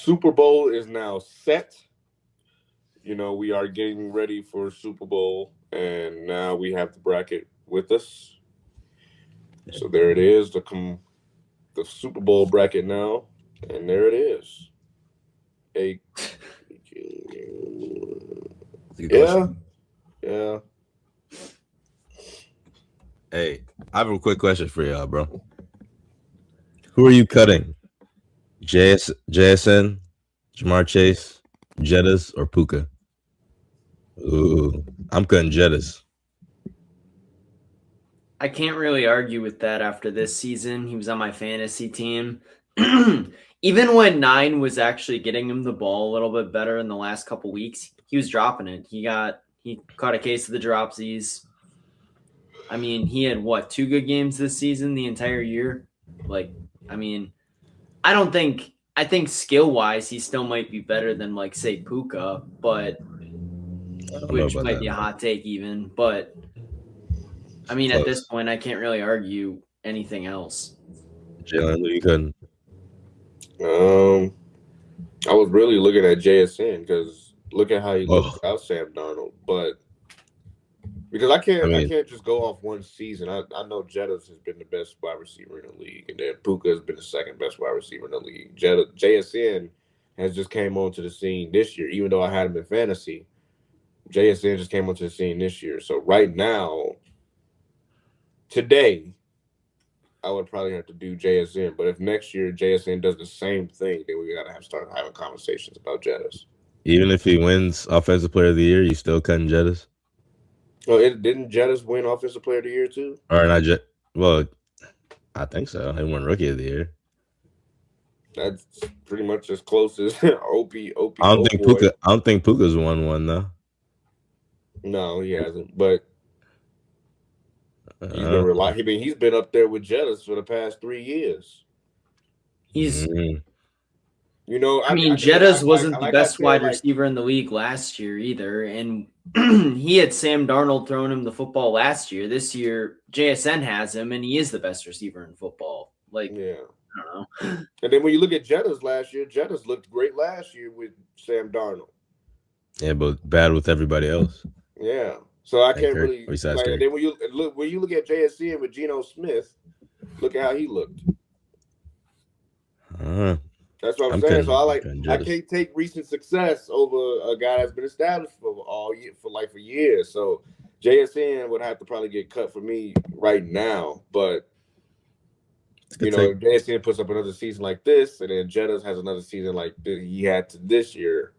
Super Bowl is now set. We are getting ready for Super Bowl, and now we have the bracket with us. So there it is, the Super Bowl bracket now, and there it is. A That's a good yeah, question. yeah. Hey, I have a quick question for y'all, bro. Who are you cutting? JSN, Jamar Chase, Jettas, or Puka? Ooh, I'm cutting Jettas. I can't really argue with that after this season. He was on my fantasy team. Even when Nine was actually getting him the ball a little bit better in the last couple weeks, he was dropping it. He caught a case of the dropsies. I mean, he had what, 2 good games this season the entire year? I mean, I think skill wise he still might be better than like say Puka, but I don't know which about might that. be a hot take even, but I mean, at this Close. point, I can't really argue anything else. Jalen, who you cutting? Um, I was really looking at JSN because look at how he looked Oh, without Sam Darnold. But because I I mean, can't just go off one season. I know Jettas has been the best wide receiver in the league, and then Puka has been the second best wide receiver in the league. JSN has just came onto the scene this year, even though I had him in fantasy. JSN just came onto the scene this year. So right now, today, I would probably have to do JSN. But if next year JSN does the same thing, then we gotta have start having conversations about Jettas. even if he wins Offensive Player of the Year, you still cutting Jettas? Oh, it didn't Jettas win Offensive Player of the Year too? Or not Jet? Well, I think so. He won Rookie of the Year. That's pretty much as close as Opie, I don't oh think boy. Puka. I don't think Puka's won one though. No, he hasn't. But Uh, he's been up there with Jettas for the past 3 years. He's mm, I mean, Jettas wasn't the like I best said, wide like receiver in the league last year either. And he had Sam Darnold throwing him the football last year. This year, JSN has him, and he is the best receiver in football. yeah. I don't know. And then when you look at Jettas last year, Jettas looked great last year with Sam Darnold. yeah, but bad with everybody else. Yeah. So I Like can't Kirk, really besides like. And Kirk. then when you look at JSN with Geno Smith, look at how he looked. Uh, That's what I'm I'm saying. So cutting, cutting I Jettas. can't take recent success over a guy that's been established for all year for years. So JSN would have to probably get cut for me right now. But It's a good take. if JSN puts up another season like this, and then Jettas has another season like he had to this year,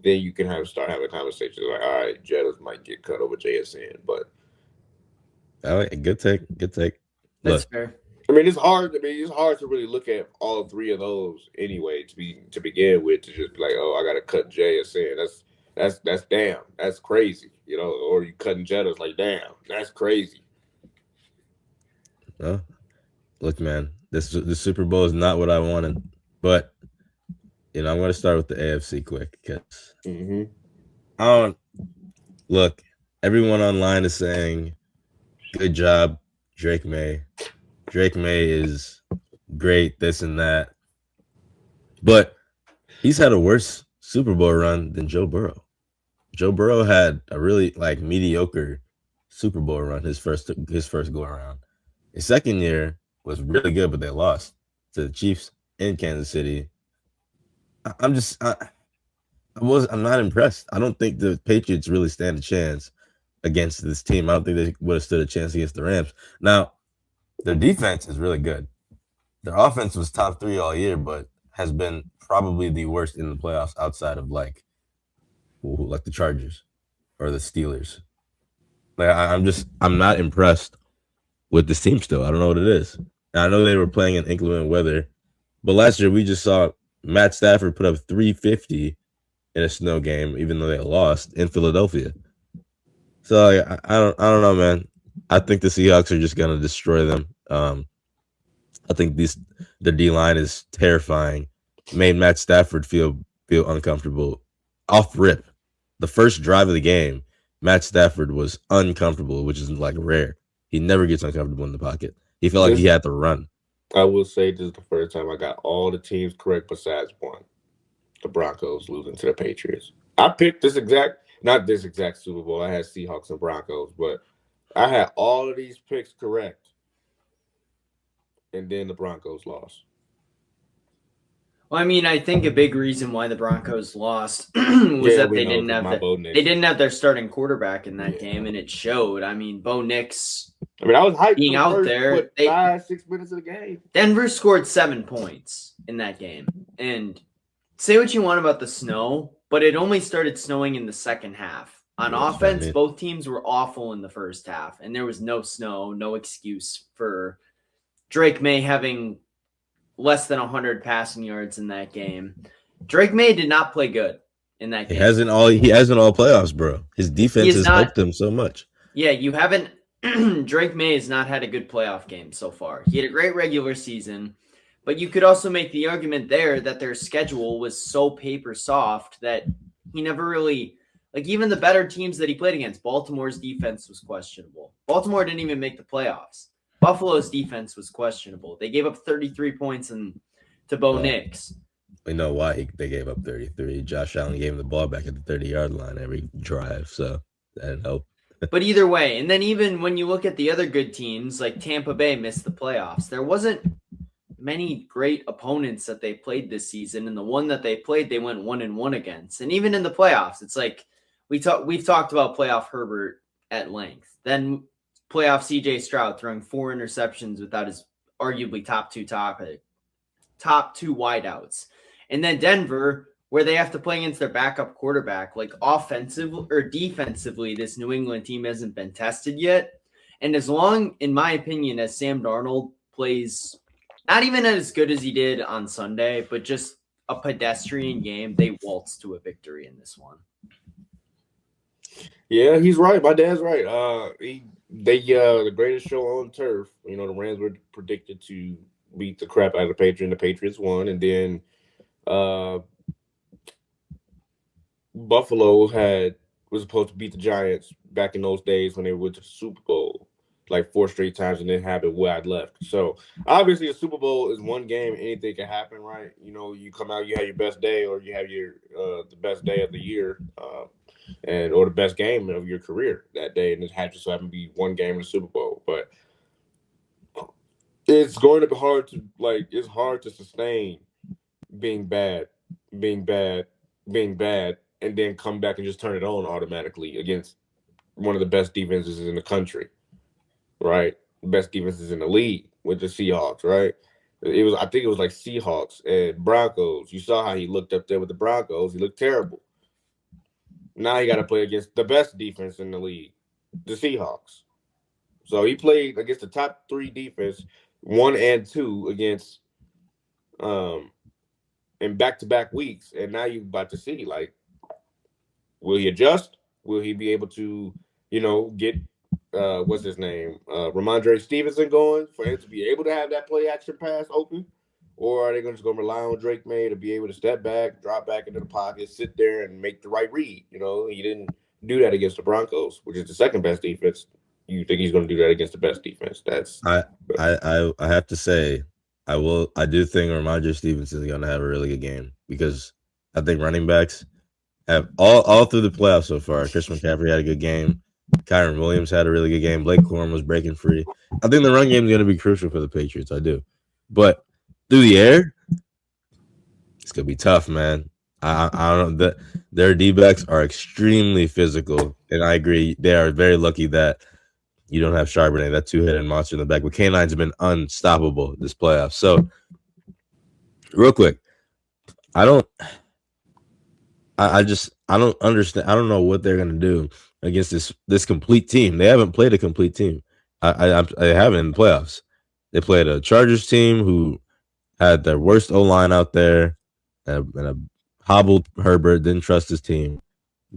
then you can start having conversations like, all right, Jettas might get cut over JSN. But All right, good take. Good take. That's Look, fair. I mean, it's hard. I mean, it's hard to really look at all three of those anyway to begin with. To just be like, oh, I got to cut JSN. That's damn. That's crazy. Or you cutting Jettas like, damn, that's crazy. well, look, man. This Super Bowl is not what I wanted, but I'm going to start with the AFC quick because Mm-hmm. I don't look. Everyone online is saying, "Good job, Drake May." Drake May is great, this and that, but he's had a worse Super Bowl run than Joe Burrow. Joe Burrow had a really mediocre Super Bowl run his first go around. His second year was really good, but they lost to the Chiefs in Kansas City. I'm not impressed. I don't think the Patriots really stand a chance against this team. I don't think they would have stood a chance against the Rams. Now, their defense is really good. Their offense was top 3 all year, but has been probably the worst in the playoffs outside of like the Chargers or the Steelers. Like I'm not impressed with this team still. I don't know what it is. And I know they were playing in inclement weather, but last year we just saw Matt Stafford put up 350 in a snow game, even though they lost in Philadelphia. So I don't know, man. I think the Seahawks are just gonna destroy them. I think the D line is terrifying. Made Matt Stafford feel uncomfortable off rip. The first drive of the game, Matt Stafford was uncomfortable, which is like rare. He never gets uncomfortable in the pocket. He felt like he This had to run. I will say this is the first time I got all the teams correct besides one. Broncos losing to the Patriots. I picked not this exact Super Bowl. I had Seahawks and Broncos, but I had all of these picks correct, and then the Broncos lost. Well, I mean, I think a big reason why the Broncos lost was that they didn't have their starting quarterback in that game, and it showed. I mean, Bo Nix. I mean, I was hyped being out there. 5-6 minutes of the game. Denver scored 7 points in that game, and say what you want about the snow, but it only started snowing in the second half. On offense, both teams were awful in the first half, and there was no snow, no excuse for Drake May having less than 100 passing yards in that game. Drake May did not play good in that game. He hasn't all playoffs, bro. His defense has helped him so much. Yeah, you haven't. Drake May has not had a good playoff game so far. He had a great regular season, but you could also make the argument there that their schedule was so paper soft that he never really, like, even the better teams that he played against, Baltimore's defense was questionable. Baltimore didn't even make the playoffs. Buffalo's defense was questionable. They gave up 33 points to Bo Nix. We know why they gave up 33. Josh Allen gave him the ball back at the 30-yard line every drive, so that didn't help. But either way, and then even when you look at the other good teams, like Tampa Bay missed the playoffs. There wasn't many great opponents that they played this season, and the one that they played, they went 1-1 against. And even in the playoffs, it's like we've talked about playoff Herbert at length. Then playoff CJ Stroud throwing 4 interceptions without his arguably top two wideouts. And then Denver, where they have to play against their backup quarterback, like offensively or defensively, this New England team hasn't been tested yet. And as long, in my opinion, as Sam Darnold plays not even as good as he did on Sunday, but just a pedestrian game, they waltz to a victory in this one. Yeah, he's right. My dad's right. The greatest show on turf. You know, the Rams were predicted to beat the crap out of the Patriots, and the Patriots won. And then Buffalo was supposed to beat the Giants back in those days when they went to the Super Bowl like 4 straight times and then have it wide left. So obviously a Super Bowl is one game, anything can happen, right? You know, you come out, you have your best day, or you have your the best day of the year, or the best game of your career that day, and it had just happened to be one game in the Super Bowl. But it's going to be hard to sustain being bad, and then come back and just turn it on automatically against one of the best defenses in the country, right? Best defenses in the league with the Seahawks, right? I think it was like Seahawks and Broncos. You saw how he looked up there with the Broncos. He looked terrible. Now he got to play against the best defense in the league, the Seahawks. So he played against the top 3 defense, 1 and 2 against in back-to-back weeks. And now you're about to see, like, will he adjust? Will he be able to, get what's his name? Ramondre Stevenson going for him to be able to have that play action pass open? Or are they just going to rely on Drake May to be able to step back, drop back into the pocket, sit there, and make the right read? He didn't do that against the Broncos, which is the second best defense. You think he's going to do that against the best defense? I have to say, I do think Ramondre Stevenson is going to have a really good game, because I think running backs have all through the playoffs so far. Chris McCaffrey had a good game. Kyron Williams had a really good game. Blake Corum was breaking free. I think the run game is going to be crucial for the Patriots. I do. But through the air, it's going to be tough, man. I don't know. Their D-backs are extremely physical, and I agree. They are very lucky that you don't have Charbonnet, that 2-headed monster in the back. But K9's have been unstoppable this playoff. So, real quick, I don't understand. I don't know what they're gonna do against this complete team. They haven't played a complete team. I haven't in the playoffs. They played a Chargers team who had their worst O-line out there, and a hobbled Herbert, didn't trust his team,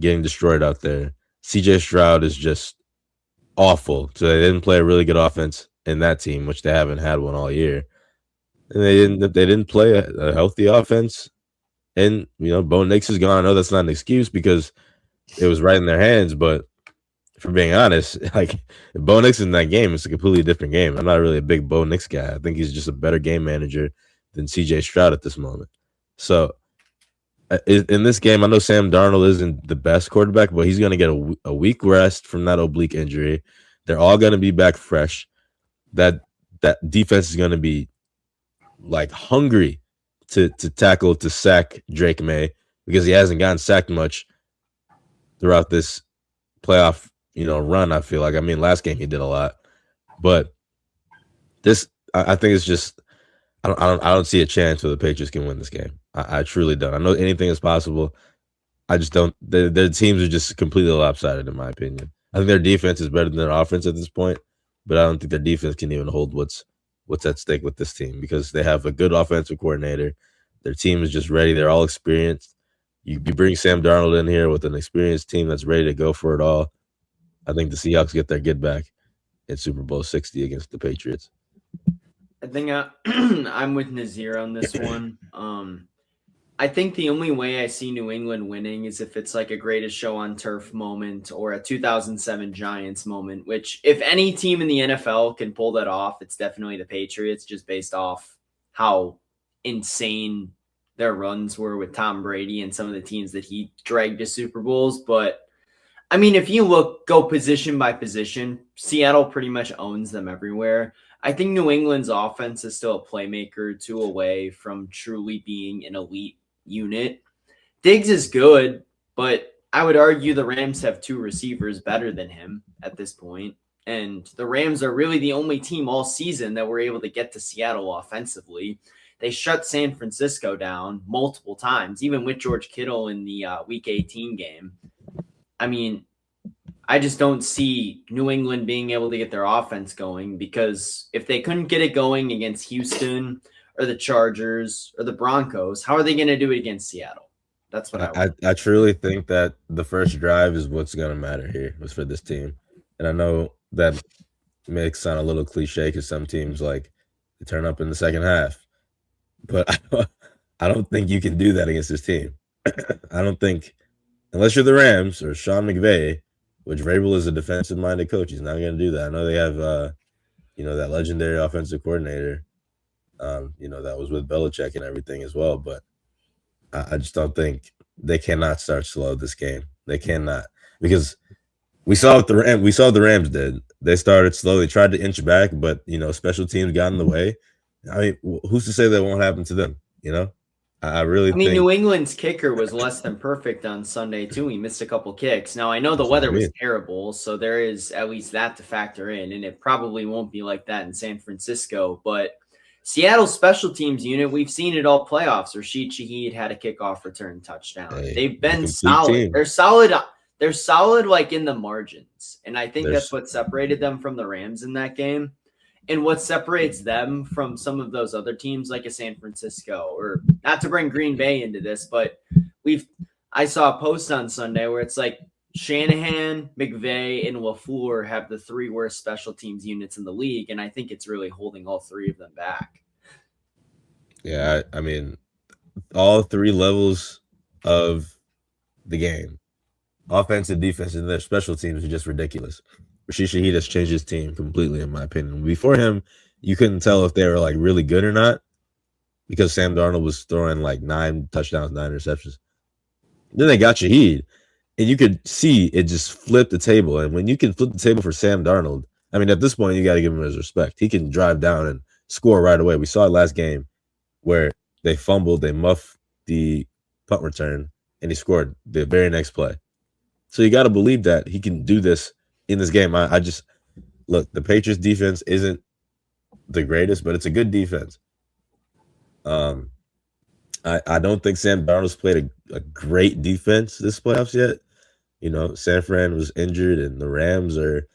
getting destroyed out there. CJ Stroud is just awful. So they didn't play a really good offense in that team, which they haven't had one all year. And they didn't play a healthy offense. And Bo Nix is gone. I know that's not an excuse because it was right in their hands, but for being honest, like, if Bo Nix is in that game, it's a completely different game. I'm not really a big Bo Nix guy. I think he's just a better game manager than CJ Stroud at this moment. So In this game, I know Sam Darnold isn't the best quarterback, but he's going to get a week rest from that oblique injury. They're all going to be back fresh. That defense is going to be like hungry to tackle, to sack Drake May, because he hasn't gotten sacked much throughout this playoff run. I feel like, I mean, last game he did a lot, but this I think it's just I don't see a chance where the Patriots can win this game. I truly don't. I know anything is possible. I just don't. Their teams are just completely lopsided, in my opinion. I think their defense is better than their offense at this point, but I don't think their defense can even hold what's at stake with this team, because they have a good offensive coordinator. Their team is just ready. They're all experienced. You bring Sam Darnold in here with an experienced team that's ready to go for it all. I think the Seahawks get their get back in Super Bowl 60 against the Patriots. I think I'm with Nazir on this one. I think the only way I see New England winning is if it's like a greatest show on turf moment or a 2007 Giants moment, which if any team in the NFL can pull that off, it's definitely the Patriots, just based off how insane their runs were with Tom Brady and some of the teams that he dragged to Super Bowls. But I mean, if you go position by position, Seattle pretty much owns them everywhere. I think New England's offense is still a playmaker or two away from truly being an elite unit. Diggs is good, but I would argue the Rams have two receivers better than him at this point. And the Rams are really the only team all season that were able to get to Seattle offensively. They shut San Francisco down multiple times, even with George Kittle in the Week 18 game. I mean, I just don't see New England being able to get their offense going, because if they couldn't get it going against Houston or the Chargers or the Broncos, how are they going to do it against Seattle? That's what I truly think that the first drive is what's going to matter here was for this team. And I know that makes sound a little cliche because some teams like they turn up in the second half, but I don't think you can do that against this team. I don't think, unless you're the Rams or Sean McVay, which Vrabel is a defensive-minded coach. He's not going to do that. I know they have, that legendary offensive coordinator, that was with Belichick and everything as well. But I just don't think they cannot start slow this game. They cannot, because we saw what the Rams did. They started slow. They tried to inch back, but special teams got in the way. I mean, who's to say that won't happen to them? I think New England's kicker was less than perfect on Sunday too. He missed a couple kicks. Now I know the weather was terrible, so there is at least that to factor in, and it probably won't be like that in San Francisco. But Seattle's special teams unit, we've seen it all playoffs. Rashid Shaheed had a kickoff return touchdown. They've been solid. Team. They're solid. They're solid, like in the margins, and I think that's what separated them from the Rams in that game. And what separates them from some of those other teams, like a San Francisco, or not to bring Green Bay into this, but I saw a post on Sunday where it's like Shanahan, McVay, and LaFleur have the three worst special teams units in the league, and I think it's really holding all three of them back. Yeah, I mean, all three levels of the game, offense and defense, and their special teams are just ridiculous. Rashid Shaheed has changed his team completely, in my opinion. Before him, you couldn't tell if they were like really good or not, because Sam Darnold was throwing like 9 touchdowns, 9 interceptions. Then they got Shaheed, and you could see it just flipped the table. And when you can flip the table for Sam Darnold, I mean, at this point, you got to give him his respect. He can drive down and score right away. We saw it last game where they fumbled, they muffed the punt return, and he scored the very next play. So you got to believe that he can do this in this game. I just look, the Patriots defense isn't the greatest, but it's a good defense. I don't think Sam Darnold's played a great defense this playoffs yet. San Fran was injured, and the Rams are,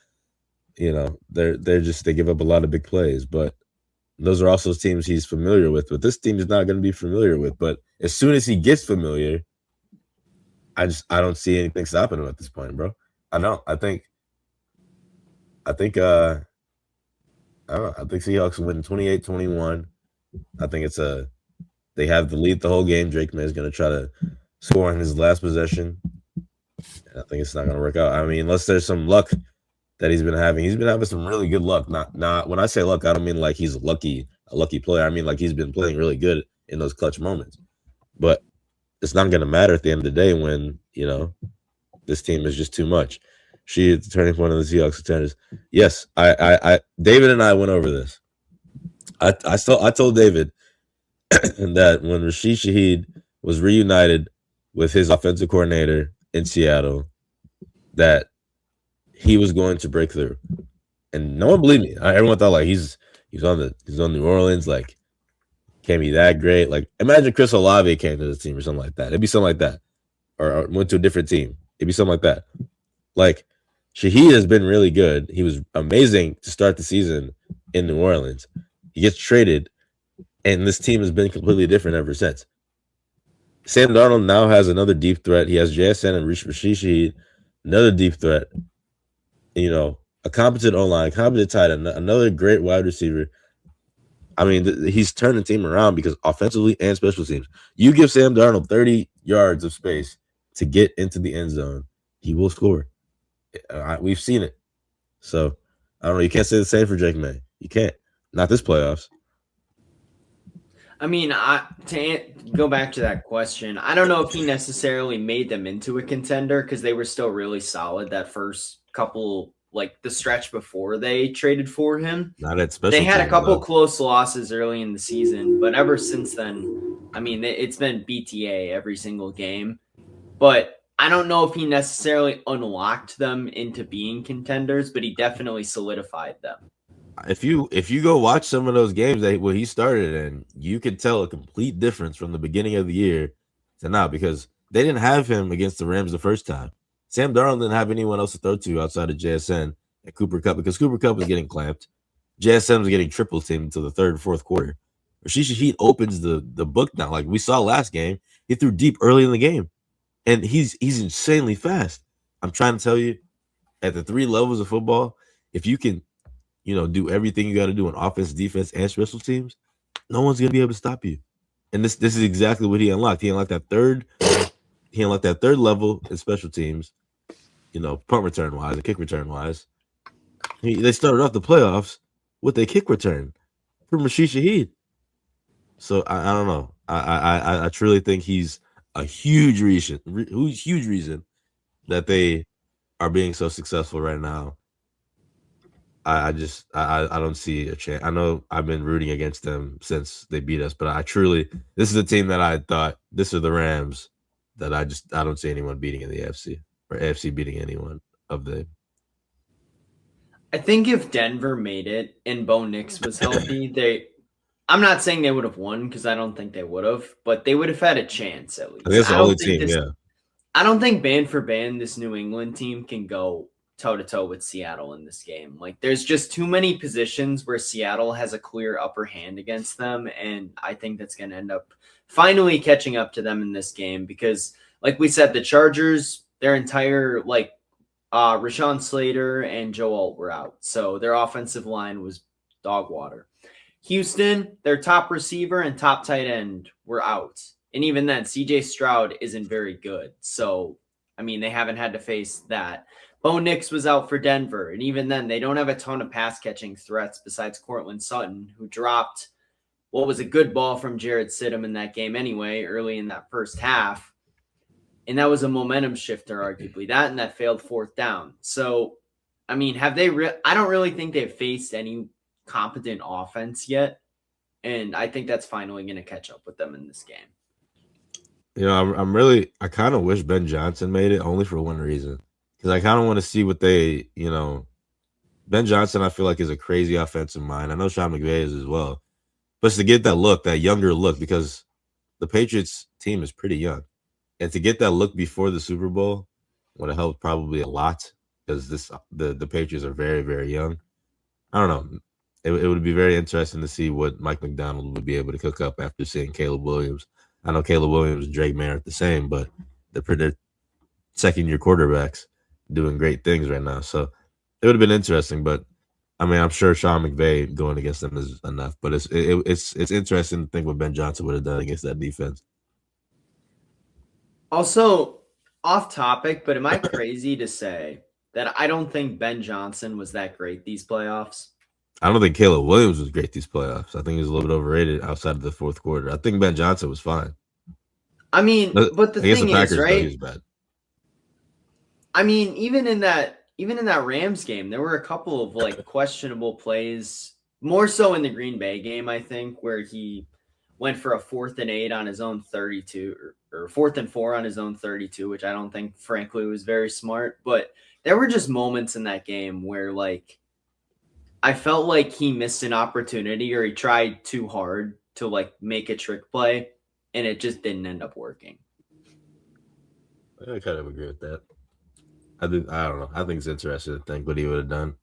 they give up a lot of big plays, but those are also teams he's familiar with. But this team is not going to be familiar with. But as soon as he gets familiar, I don't see anything stopping him at this point, bro. I don't. I think Seahawks win 28-21. I think they have the lead the whole game. Drake May is going to try to score on his last possession. I think it's not going to work out. I mean, unless there's some luck that he's been having. He's been having some really good luck. Not when I say luck, I don't mean like he's a lucky player. I mean like he's been playing really good in those clutch moments. But it's not going to matter at the end of the day when, this team is just too much. She is the turning point of the Seahawks contenders. Yes, David and I went over this. I told David that when Rashid Shaheed was reunited with his offensive coordinator in Seattle, that he was going to break through, and no one believed me. Everyone thought like he's on New Orleans, like can't be that great. Like imagine Chris Olave came to the team or something like that. It'd be something like that, or went to a different team. It'd be something like that. Like Shaheed has been really good. He was amazing to start the season in New Orleans. He gets traded, and this team has been completely different ever since. Sam Darnold now has another deep threat. He has JSN and Rashid Shaheed, another deep threat. A competent O-line, competent tight end, another great wide receiver. I mean, he's turned the team around because offensively and special teams. You give Sam Darnold 30 yards of space to get into the end zone, he will score. We've seen it. So, I don't know. You can't say the same for Drake May. You can't. Not this playoffs. I mean, to go back to that question, I don't know if he necessarily made them into a contender because they were still really solid that first couple, like the stretch before they traded for him. Not at special. They had a couple close losses early in the season, but ever since then, I mean, it's been BTA every single game. But I don't know if he necessarily unlocked them into being contenders, but he definitely solidified them. If you go watch some of those games where he started in, you could tell a complete difference from the beginning of the year to now because they didn't have him against the Rams the first time. Sam Darnold didn't have anyone else to throw to outside of JSN and Cooper Kupp because Cooper Kupp was getting clamped. JSN was getting triple teamed until the third and fourth quarter. Rashid Shaheed opens the book now. Like we saw last game, he threw deep early in the game. And he's insanely fast. I'm trying to tell you, at the three levels of football, if you can do everything you got to do on offense, defense, and special teams, no one's gonna be able to stop you. And this is exactly what he unlocked. He unlocked that third level in special teams, punt return wise and kick return wise. They started off the playoffs with a kick return from Rashid Shaheed. So I don't know. I truly think he's a huge reason that they are being so successful right now. I don't see a chance. I know I've been rooting against them since they beat us, but this is a team that I thought, this are the Rams that I don't see anyone beating in the AFC or AFC beating anyone of the. I think if Denver made it and Bo Nix was healthy, I'm not saying they would have won because I don't think they would have, but they would have had a chance at least. I guess the only team, I don't think band for band this New England team can go toe-to-toe with Seattle in this game. Like there's just too many positions where Seattle has a clear upper hand against them, and I think that's going to end up finally catching up to them in this game because, like we said, the Chargers, their entire Rashawn Slater and Joe Alt were out, so their offensive line was dog water. Houston, their top receiver and top tight end were out. And even then, CJ Stroud isn't very good. So, I mean, they haven't had to face that. Bo Nix was out for Denver. And even then, they don't have a ton of pass-catching threats besides Cortland Sutton, who dropped what was a good ball from Jarrett Stidham in that game anyway, early in that first half. And that was a momentum shifter, arguably. That and that failed fourth down. So, I mean, I don't really think they've faced any competent offense yet, and I think that's finally going to catch up with them in this game. I kind of wish Ben Johnson made it only for one reason, because I kind of want to see what they, Ben Johnson I feel like is a crazy offensive mind. I know Sean McVay is as well, but to get that younger look, because the Patriots team is pretty young, and to get that look before the Super Bowl would have helped probably a lot because the Patriots are very, very young. I don't know. It would be very interesting to see what Mike McDonald would be able to cook up after seeing Caleb Williams. I know Caleb Williams and Drake May aren't the same, but they're second-year quarterbacks doing great things right now. So it would have been interesting, but I mean, I'm sure Sean McVay going against them is enough. But it's interesting to think what Ben Johnson would have done against that defense. Also, off topic, but am I crazy to say that I don't think Ben Johnson was that great these playoffs? I don't think Caleb Williams was great these playoffs. I think he was a little bit overrated outside of the fourth quarter. I think Ben Johnson was fine. I mean, but the Against thing the Packers, is, though, he right? was bad. I mean, even in that Rams game, there were a couple of like questionable plays, more so in the Green Bay game, I think, where he went for a 4th and 8 on his own 32 or 4th and 4 on his own 32, which I don't think, frankly, was very smart. But there were just moments in that game where like I felt like he missed an opportunity or he tried too hard to like make a trick play and it just didn't end up working. I kind of agree with that. I don't know. I think it's interesting to think what he would have done.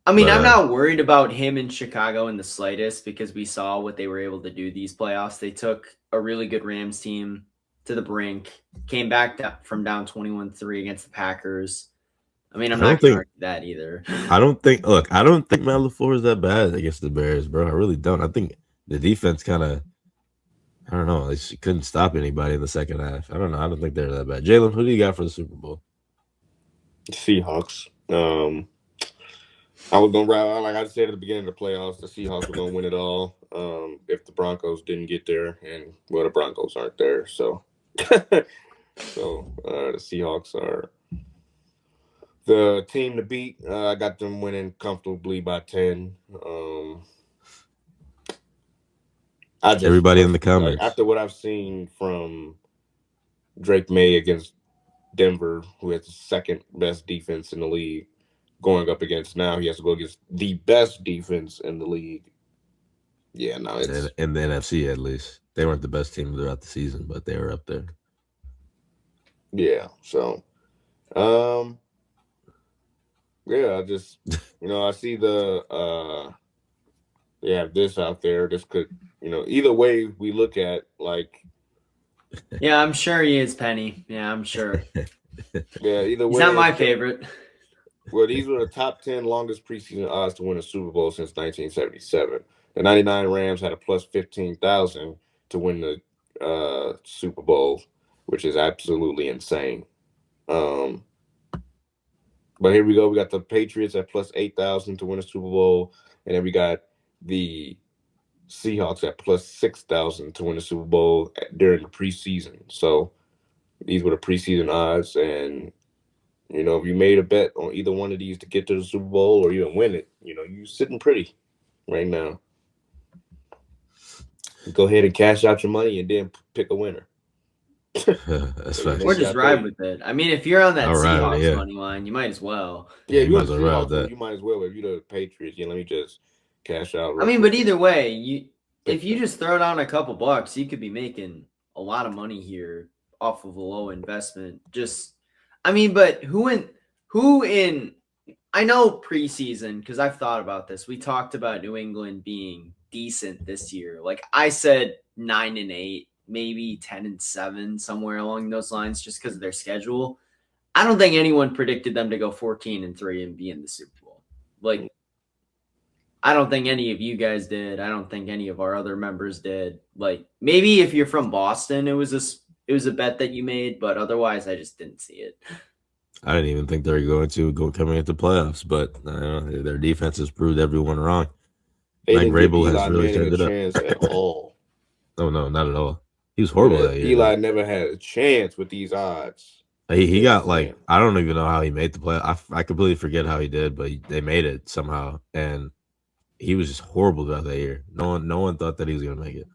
I mean, I'm not worried about him in Chicago in the slightest because we saw what they were able to do these playoffs. They took a really good Rams team to the brink, came back from down 21-3 against the Packers. I mean, I'm not going to argue that either. I don't think Matt LaFleur is that bad against the Bears, bro. I really don't. I think the defense kind of, I don't know. They couldn't stop anybody in the second half. I don't know. I don't think they're that bad. Jalen, who do you got for the Super Bowl? Seahawks. I was gonna ride, like I said at the beginning of the playoffs, the Seahawks were gonna win it all. If the Broncos didn't get there, and well, the Broncos aren't there, so the Seahawks are the team to beat. I got them winning comfortably by 10. Everybody in the comments. Like, after what I've seen from Drake May against Denver, who has the second best defense in the league, going up against now, he has to go against the best defense in the league. Yeah, no, it's in the NFC at least. They weren't the best team throughout the season, but they were up there. Yeah, so yeah, I just I see the this out there. This could, either way we look at, like, yeah, I'm sure he is, Penny. Yeah, I'm sure. Yeah, either way. He's not my favorite. Well, these were the top 10 longest preseason odds to win a Super Bowl since 1977. The 99 Rams had a plus 15,000 to win the Super Bowl, which is absolutely insane. But here we go. We got the Patriots at plus 8,000 to win a Super Bowl. And then we got the Seahawks at plus 6,000 to win the Super Bowl during the preseason. So these were the preseason odds. And if you made a bet on either one of these to get to the Super Bowl or even win it, you're sitting pretty right now. Go ahead and cash out your money and then pick a winner. That's fine. Or just ride with it. I mean, if you're on that Seahawks money line, you might as well. Yeah, you might as well ride with that. You might as well. If you're the Patriots, let me just cash out. I mean, but either way, if you just throw down a couple bucks, you could be making a lot of money here off of a low investment. But who in I know preseason, because I've thought about this. We talked about New England being decent this year. Like I said, 9-8, maybe 10-7, somewhere along those lines, just because of their schedule. I don't think anyone predicted them to go 14-3 and be in the Super Bowl. Like, I don't think any of you guys did. I don't think any of our other members did. Like, maybe if you're from Boston, it was a bet that you made, but otherwise, I just didn't see it. I didn't even think they were going to go coming into playoffs, but their defense has proved everyone wrong. Mike Vrabel has really turned it up. Chance at all. No, not at all. He was horrible that year. Eli never had a chance with these odds. He got I don't even know how he made the play. I completely forget how he did, but they made it somehow, and he was just horrible throughout that year. No one thought that he was going to make it.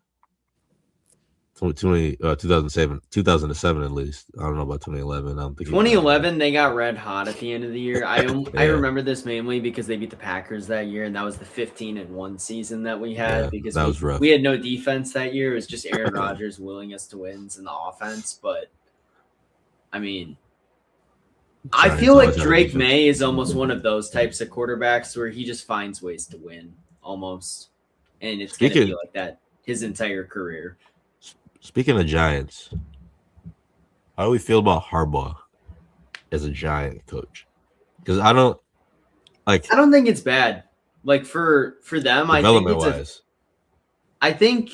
2007 at least. I don't know about 2011. I don't think 2011 they got red hot at the end of the year. I remember this mainly because they beat the Packers that year, and that was the 15-1 season that we had because that was rough. We had no defense that year. It was just Aaron Rodgers willing us to wins in the offense. But I mean, I feel like Drake May is almost one of those types of quarterbacks where he just finds ways to win almost, and it's going to be like that his entire career. Speaking of Giants, how do we feel about Harbaugh as a Giant coach? Because I don't think it's bad. Like for them, I think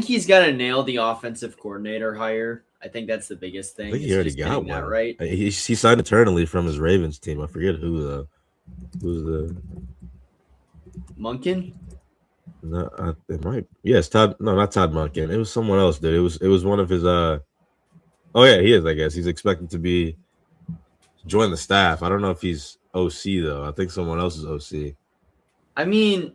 he's got to nail the offensive coordinator hire. I think that's the biggest thing. I think he already got one, right? He signed eternally from his Ravens team. I forget who's the Munkin. No, it might. Yes, Todd. No, not Todd Monken. It was someone else, dude. It was one of his. Oh yeah, he is. I guess he's expected to be join the staff. I don't know if he's OC though. I think someone else is OC. I mean,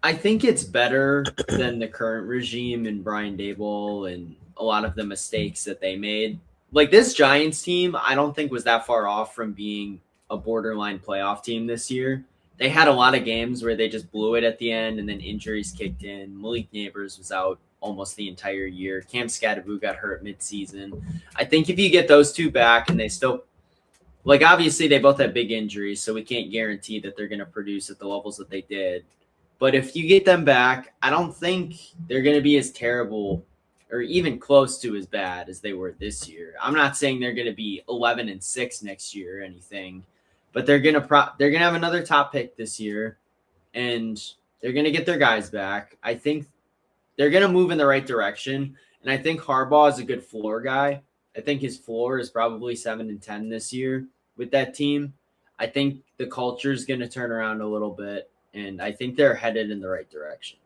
I think it's better than the current regime and Brian Daboll and a lot of the mistakes that they made. Like this Giants team, I don't think was that far off from being a borderline playoff team this year. They had a lot of games where they just blew it at the end and then injuries kicked in. Malik Neighbors was out almost the entire year. Cam Scadaboo got hurt midseason. I think if you get those two back and they still like obviously they both have big injuries, so we can't guarantee that they're going to produce at the levels that they did. But if you get them back, I don't think they're going to be as terrible or even close to as bad as they were this year. I'm not saying they're going to be 11-6 next year or anything, but they're going to have another top pick this year, and they're going to get their guys back. I think they're going to move in the right direction, and I think Harbaugh is a good floor guy. I think his floor is probably 7-10 this year with that team. I think the culture is going to turn around a little bit, and I think they're headed in the right direction.